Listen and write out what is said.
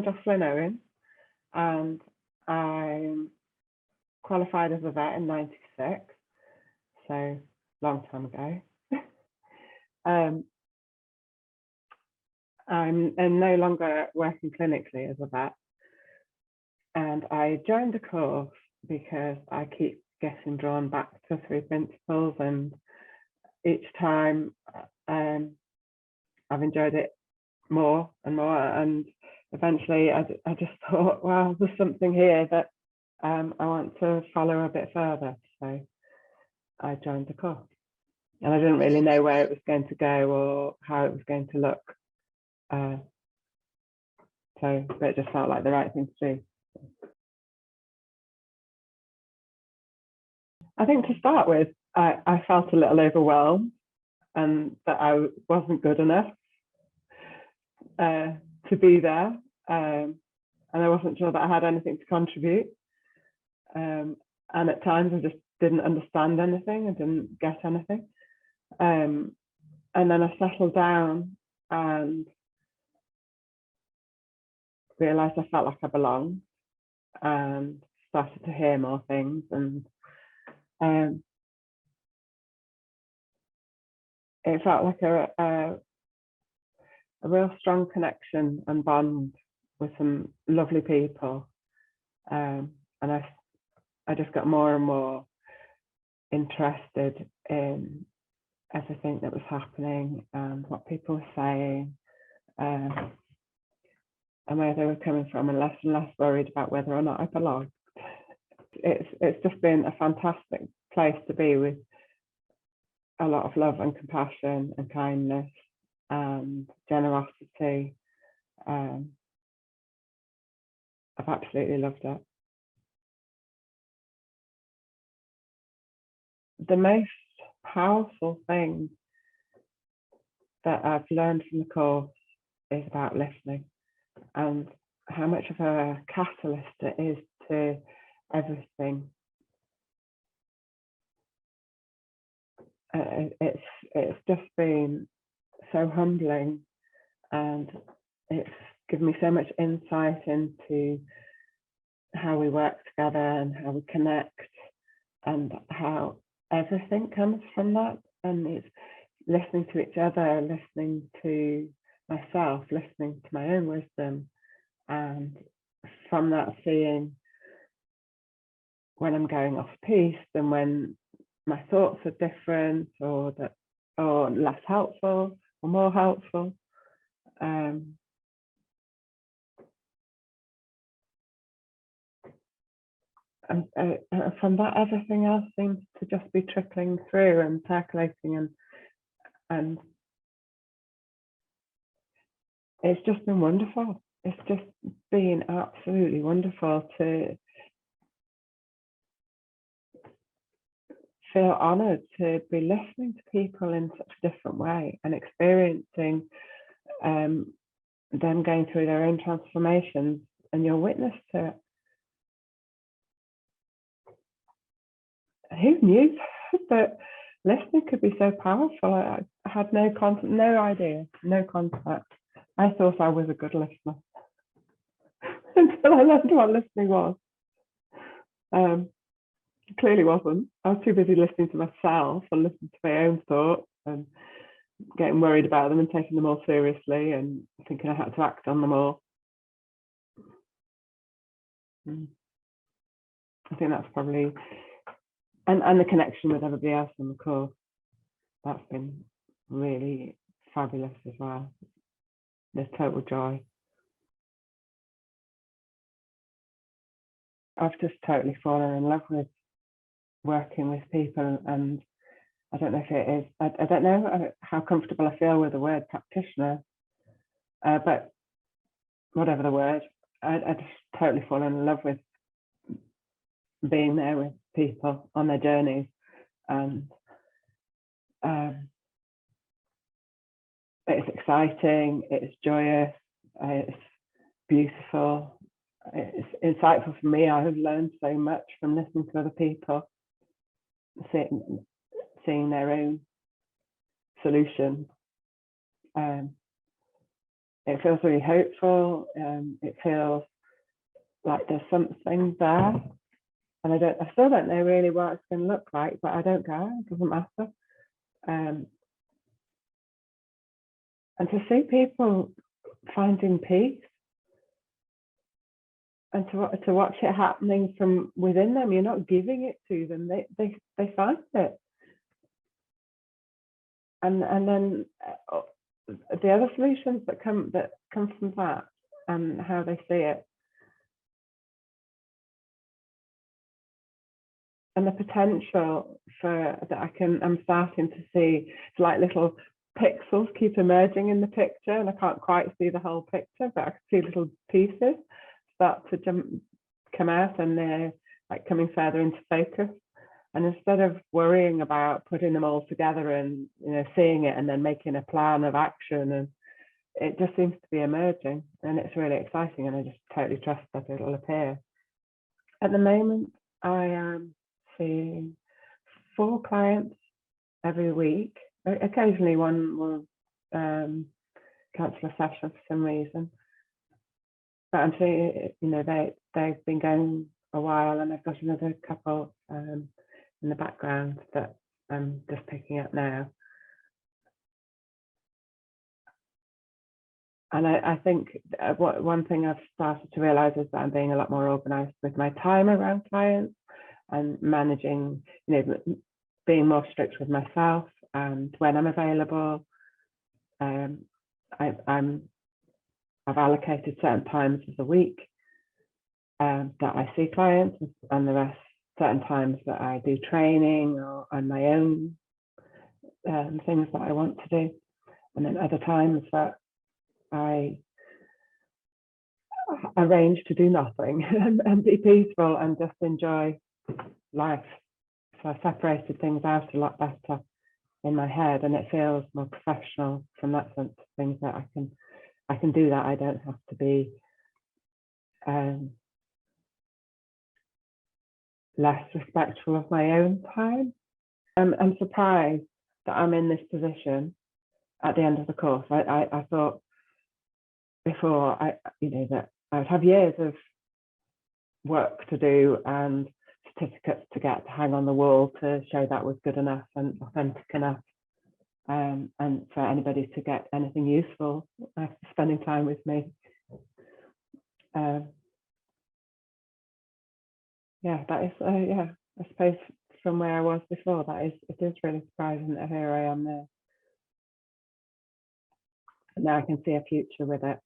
I'm Jocelyn Owen, and I'm qualified as a vet in '96, so long time ago. I'm no longer working clinically as a vet, and I joined the course because I keep getting drawn back to 3 principles, and each time I've enjoyed it more and more, and eventually I just thought, well, there's something here that I want to follow a bit further, so I joined the course, and I didn't really know where it was going to go or how it was going to look, but it just felt like the right thing to do. I think to start with, I felt a little overwhelmed and that I wasn't good enough to be there, and I wasn't sure that I had anything to contribute, and at times I just didn't understand anything, I didn't get anything, and then I settled down and realised I felt like I belonged and started to hear more things, and it felt like a real strong connection and bond with some lovely people, and I just got more and more interested in everything that was happening and what people were saying, and where they were coming from, and less worried about whether or not I belonged. It's just been a fantastic place to be, with a lot of love and compassion and kindness and generosity. I've absolutely loved it. The most powerful thing that I've learned from the course is about listening, and how much of a catalyst it is to everything. It's just been so humbling, and it's given me so much insight into how we work together and how we connect, and how everything comes from that. And it's listening to each other, listening to myself, listening to my own wisdom, and from that seeing when I'm going off piste and when my thoughts are different, or less helpful or more helpful. And from that, everything else seems to just be trickling through and percolating, and it's just been wonderful. It's just been absolutely wonderful to feel honoured to be listening to people in such a different way and experiencing them going through their own transformations, and you're witness to it. Who knew that listening could be so powerful? I had no idea, no concept. I thought I was a good listener until I learned what listening was. Clearly wasn't. I was too busy listening to myself and listening to my own thoughts and getting worried about them and taking them all seriously and thinking I had to act on them all. I think that's probably, and the connection with everybody else in the course, that's been really fabulous as well. There's total joy. I've just totally fallen in love with working with people, and I don't know if it is, I don't know how comfortable I feel with the word practitioner, but whatever the word, I just totally fall in love with being there with people on their journeys, and it's exciting, it's joyous, it's beautiful, it's insightful for me. I have learned so much from listening to other people, seeing their own solutions. it feels really hopeful. It feels like there's something there, and I still don't know really what it's going to look like, but I don't care. It doesn't matter. And to see people finding peace, and to watch it happening from within them. You're not giving it to them; they find it, and then the other solutions that come from that and how they see it, and the potential for that I'm starting to see. It's like little pixels keep emerging in the picture, and I can't quite see the whole picture, but I can see little pieces start to come out, and they're like coming further into focus. And instead of worrying about putting them all together and seeing it and then making a plan of action, and it just seems to be emerging, and it's really exciting, and I just totally trust that it'll appear. At the moment, I am seeing 4 clients every week. Occasionally one will cancel a session for some reason, but I'm seeing, they've been going a while, and I've got another couple in the background that I'm just picking up now. And I think one thing I've started to realize is that I'm being a lot more organized with my time around clients, and managing, being more strict with myself and when I'm available. I've allocated certain times of the week that I see clients, and the rest certain times that I do training or on my own things that I want to do, and then other times that I arrange to do nothing and be peaceful and just enjoy life. So I separated things out a lot better in my head, and it feels more professional from that sense of things, that I can do that. I don't have to be less respectful of my own time. I'm surprised that I'm in this position at the end of the course. I thought before that I would have years of work to do and certificates to get to hang on the wall to show that was good enough and authentic enough, and for anybody to get anything useful after spending time with me. That is I suppose from where I was before, it is really surprising that here I am there. And now I can see a future with it.